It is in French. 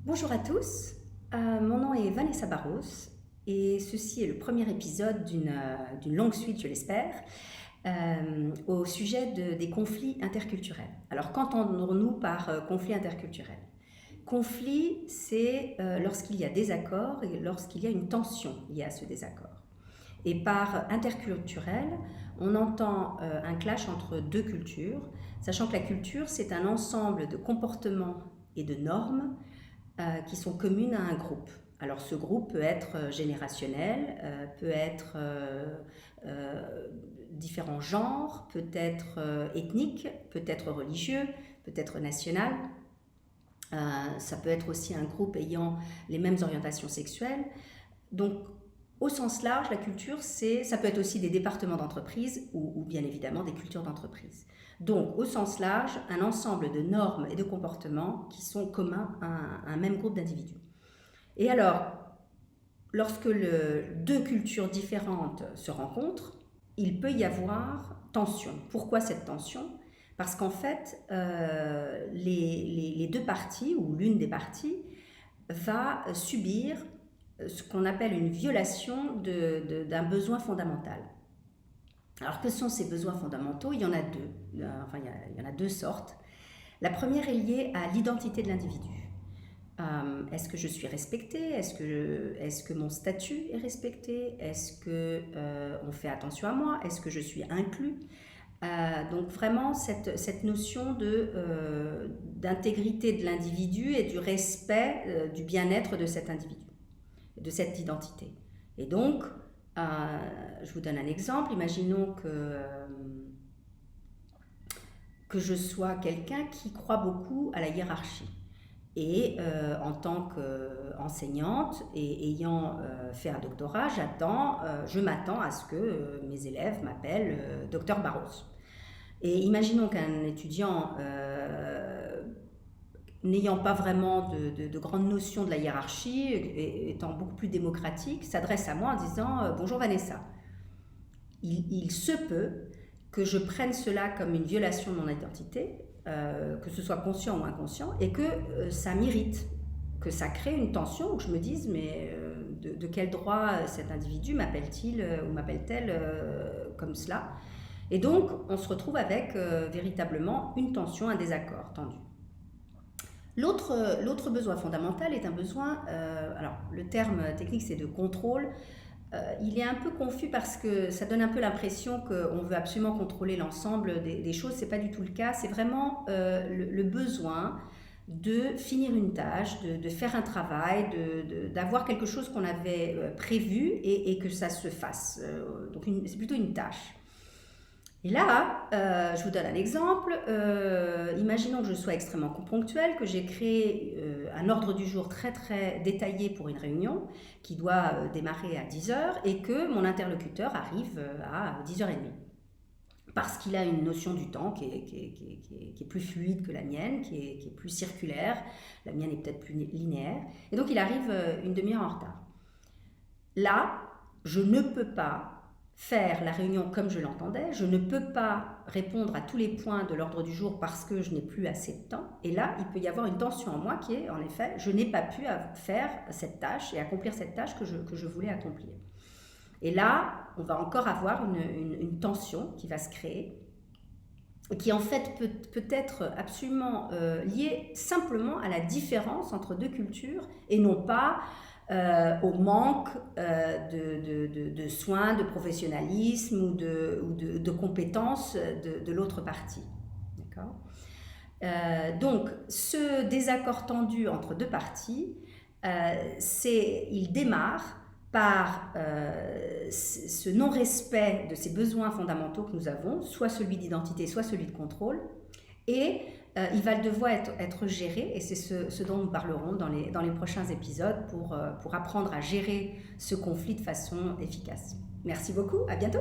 Bonjour à tous, mon nom est Vanessa Barros et ceci est le premier épisode d'une longue suite, je l'espère, au sujet des conflits interculturels. Alors qu'entendons-nous par conflit interculturel? Conflit, c'est lorsqu'il y a désaccord et lorsqu'il y a une tension liée à ce désaccord. Et par interculturel, on entend un clash entre deux cultures, sachant que la culture, c'est un ensemble de comportements et de normes qui sont communes à un groupe. Alors ce groupe peut être générationnel, peut être différents genres, peut être ethnique, peut être religieux, peut être national. Ça peut être aussi un groupe ayant les mêmes orientations sexuelles. Donc au sens large, la culture, ça peut être aussi des départements d'entreprise ou bien évidemment des cultures d'entreprise. Donc, au sens large, un ensemble de normes et de comportements qui sont communs à un même groupe d'individus. Et alors, lorsque deux cultures différentes se rencontrent, il peut y avoir tension. Pourquoi cette tension ? Parce qu'en fait, les deux parties, ou l'une des parties, va subir ce qu'on appelle une violation d'un besoin fondamental. Alors que sont ces besoins fondamentaux? Il y en a deux, il y en a deux sortes. La première est liée à l'identité de l'individu. Est-ce que je suis respectée? Est-ce que mon statut est respecté? Est-ce qu'on fait attention à moi? Est-ce que je suis inclus? Donc vraiment cette notion d'intégrité de l'individu et du respect du bien-être de cet individu, de cette identité. Et donc, je vous donne un exemple. Imaginons que je sois quelqu'un qui croit beaucoup à la hiérarchie. Et en tant qu'enseignante et ayant fait un doctorat, je m'attends à ce que mes élèves m'appellent Docteur Barros. Et imaginons qu'un étudiant n'ayant pas vraiment de grandes notions de la hiérarchie, étant beaucoup plus démocratique, s'adresse à moi en disant « Bonjour Vanessa ». Il se peut que je prenne cela comme une violation de mon identité, que ce soit conscient ou inconscient, et que ça m'irrite, que ça crée une tension où je me dise « Mais de quel droit cet individu m'appelle-t-il ou m'appelle-t-elle comme cela ?» Et donc, on se retrouve avec véritablement une tension, un désaccord tendu. L'autre besoin fondamental est un besoin, alors le terme technique c'est de contrôle, il est un peu confus parce que ça donne un peu l'impression qu'on veut absolument contrôler l'ensemble des choses, c'est pas du tout le cas, c'est vraiment le besoin de finir une tâche, de faire un travail, d'avoir quelque chose qu'on avait prévu et que ça se fasse, donc c'est plutôt une tâche. Et là, je vous donne un exemple. Imaginons que je sois extrêmement ponctuelle, que j'ai créé un ordre du jour très très détaillé pour une réunion qui doit démarrer à 10h et que mon interlocuteur arrive à 10h30. Parce qu'il a une notion du temps qui est plus fluide que la mienne, qui est plus circulaire. La mienne est peut-être plus linéaire. Et donc il arrive une demi-heure en retard. Là, je ne peux pas faire la réunion comme je l'entendais, je ne peux pas répondre à tous les points de l'ordre du jour parce que je n'ai plus assez de temps. Et là, il peut y avoir une tension en moi qui est, en effet, je n'ai pas pu faire cette tâche et accomplir cette tâche que je voulais accomplir. Et là, on va encore avoir une tension qui va se créer et qui en fait peut être absolument liée simplement à la différence entre deux cultures et non pas au manque de soins, de professionnalisme ou de compétences de l'autre partie. D'accord ? Donc, ce désaccord tendu entre deux parties, il démarre par ce non-respect de ces besoins fondamentaux que nous avons, soit celui d'identité, soit celui de contrôle, et il va devoir être géré, et c'est ce dont nous parlerons dans les prochains épisodes pour apprendre à gérer ce conflit de façon efficace. Merci beaucoup, à bientôt.